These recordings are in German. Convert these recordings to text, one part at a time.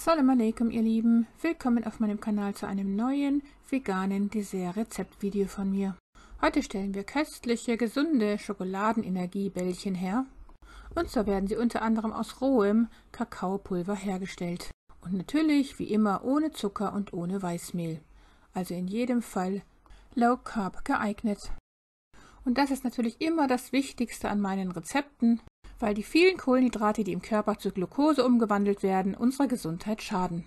Assalamu alaikum, ihr Lieben. Willkommen auf meinem Kanal zu einem neuen veganen Dessert-Rezeptvideo von mir. Heute stellen wir köstliche, gesunde Schokoladenenergiebällchen her. Und so werden sie unter anderem aus rohem Kakaopulver hergestellt. Und natürlich, wie immer, ohne Zucker und ohne Weißmehl. Also in jedem Fall Low Carb geeignet. Und das ist natürlich immer das Wichtigste an meinen Rezepten, weil die vielen Kohlenhydrate, die im Körper zu Glucose umgewandelt werden, unserer Gesundheit schaden.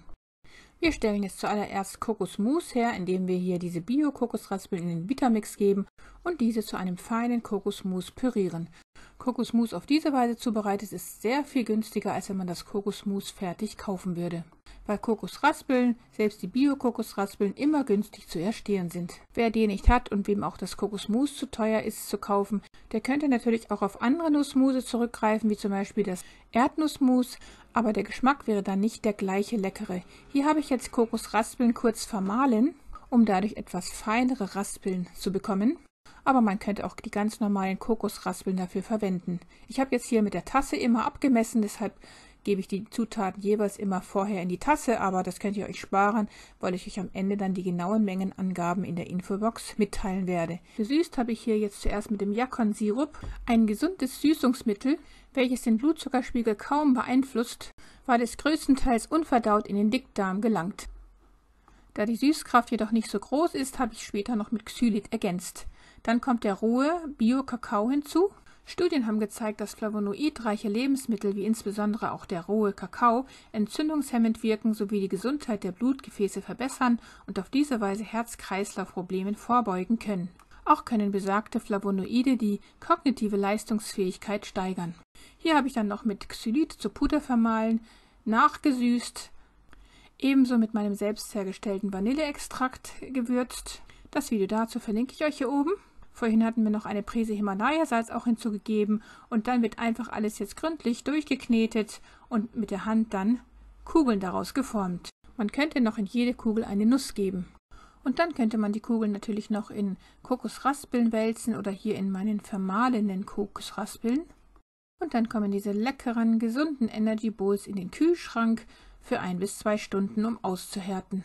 Wir stellen jetzt zuallererst Kokosmus her, indem wir hier diese Bio-Kokosraspeln in den Vitamix geben und diese zu einem feinen Kokosmus pürieren. Kokosmus auf diese Weise zubereitet ist sehr viel günstiger, als wenn man das Kokosmus fertig kaufen würde. Weil Kokosraspeln, selbst die Bio-Kokosraspeln, immer günstig zu erstehen sind. Wer die nicht hat und wem auch das Kokosmus zu teuer ist zu kaufen, der könnte natürlich auch auf andere Nussmuse zurückgreifen, wie zum Beispiel das Erdnussmus, aber der Geschmack wäre dann nicht der gleiche leckere. Hier habe ich jetzt Kokosraspeln kurz vermahlen, um dadurch etwas feinere Raspeln zu bekommen. Aber man könnte auch die ganz normalen Kokosraspeln dafür verwenden. Ich habe jetzt hier mit der Tasse immer abgemessen, deshalb gebe ich die Zutaten jeweils immer vorher in die Tasse, aber das könnt ihr euch sparen, weil ich euch am Ende dann die genauen Mengenangaben in der Infobox mitteilen werde. Gesüßt habe ich hier jetzt zuerst mit dem Yakon-Sirup, ein gesundes Süßungsmittel, welches den Blutzuckerspiegel kaum beeinflusst, weil es größtenteils unverdaut in den Dickdarm gelangt. Da die Süßkraft jedoch nicht so groß ist, habe ich später noch mit Xylit ergänzt. Dann kommt der rohe Bio-Kakao hinzu. Studien haben gezeigt, dass flavonoidreiche Lebensmittel, wie insbesondere auch der rohe Kakao, entzündungshemmend wirken sowie die Gesundheit der Blutgefäße verbessern und auf diese Weise Herz-Kreislauf-Problemen vorbeugen können. Auch können besagte Flavonoide die kognitive Leistungsfähigkeit steigern. Hier habe ich dann noch mit Xylit zu Puder vermahlen, nachgesüßt, ebenso mit meinem selbst hergestellten Vanilleextrakt gewürzt. Das Video dazu verlinke ich euch hier oben. Vorhin hatten wir noch eine Prise Himalaya-Salz auch hinzugegeben und dann wird einfach alles jetzt gründlich durchgeknetet und mit der Hand dann Kugeln daraus geformt. Man könnte noch in jede Kugel eine Nuss geben. Und dann könnte man die Kugeln natürlich noch in Kokosraspeln wälzen oder hier in meinen vermahlenen Kokosraspeln. Und dann kommen diese leckeren, gesunden Energy Bowls in den Kühlschrank für 1 bis 2 Stunden, um auszuhärten.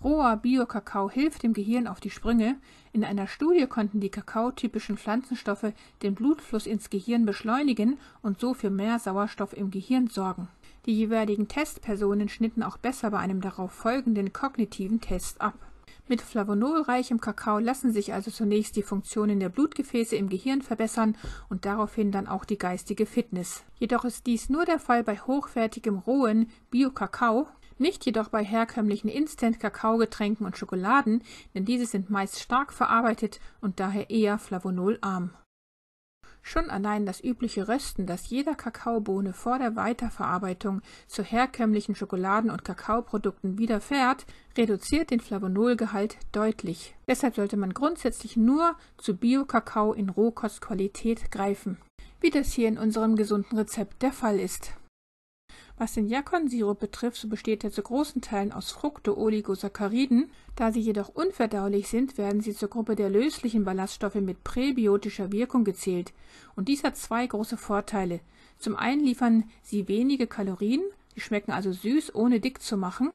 Roher Bio-Kakao hilft dem Gehirn auf die Sprünge. In einer Studie konnten die kakaotypischen Pflanzenstoffe den Blutfluss ins Gehirn beschleunigen und so für mehr Sauerstoff im Gehirn sorgen. Die jeweiligen Testpersonen schnitten auch besser bei einem darauf folgenden kognitiven Test ab. Mit flavonolreichem Kakao lassen sich also zunächst die Funktionen der Blutgefäße im Gehirn verbessern und daraufhin dann auch die geistige Fitness. Jedoch ist dies nur der Fall bei hochwertigem rohen Bio-Kakao, nicht jedoch bei herkömmlichen Instant-Kakaogetränken und Schokoladen, denn diese sind meist stark verarbeitet und daher eher flavonolarm. Schon allein das übliche Rösten, das jeder Kakaobohne vor der Weiterverarbeitung zu herkömmlichen Schokoladen- und Kakaoprodukten widerfährt, reduziert den Flavonolgehalt deutlich. Deshalb sollte man grundsätzlich nur zu Bio-Kakao in Rohkostqualität greifen, wie das hier in unserem gesunden Rezept der Fall ist. Was den Yakon-Sirup betrifft, so besteht er zu großen Teilen aus Fructooligosacchαρiden. Da sie jedoch unverdaulich sind, werden sie zur Gruppe der löslichen Ballaststoffe mit präbiotischer Wirkung gezählt. Und dies hat 2 große Vorteile. Zum einen liefern sie wenige Kalorien, sie schmecken also süß, ohne dick zu machen.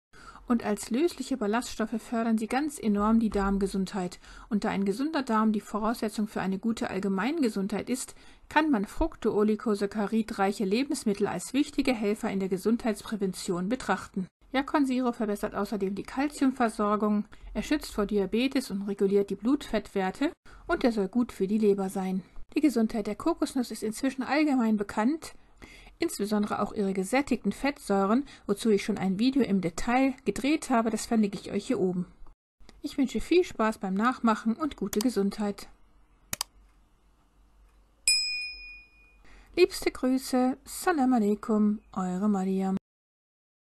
Und als lösliche Ballaststoffe fördern sie ganz enorm die Darmgesundheit. Und da ein gesunder Darm die Voraussetzung für eine gute Allgemeingesundheit ist, kann man fructooligosaccharidreiche Lebensmittel als wichtige Helfer in der Gesundheitsprävention betrachten. Yakon-Sirup verbessert außerdem die Kalziumversorgung, er schützt vor Diabetes und reguliert die Blutfettwerte und er soll gut für die Leber sein. Die Gesundheit der Kokosnuss ist inzwischen allgemein bekannt, insbesondere auch ihre gesättigten Fettsäuren, wozu ich schon ein Video im Detail gedreht habe, das verlinke ich euch hier oben. Ich wünsche viel Spaß beim Nachmachen und gute Gesundheit. Liebste Grüße, Salam alaikum, eure Mariam.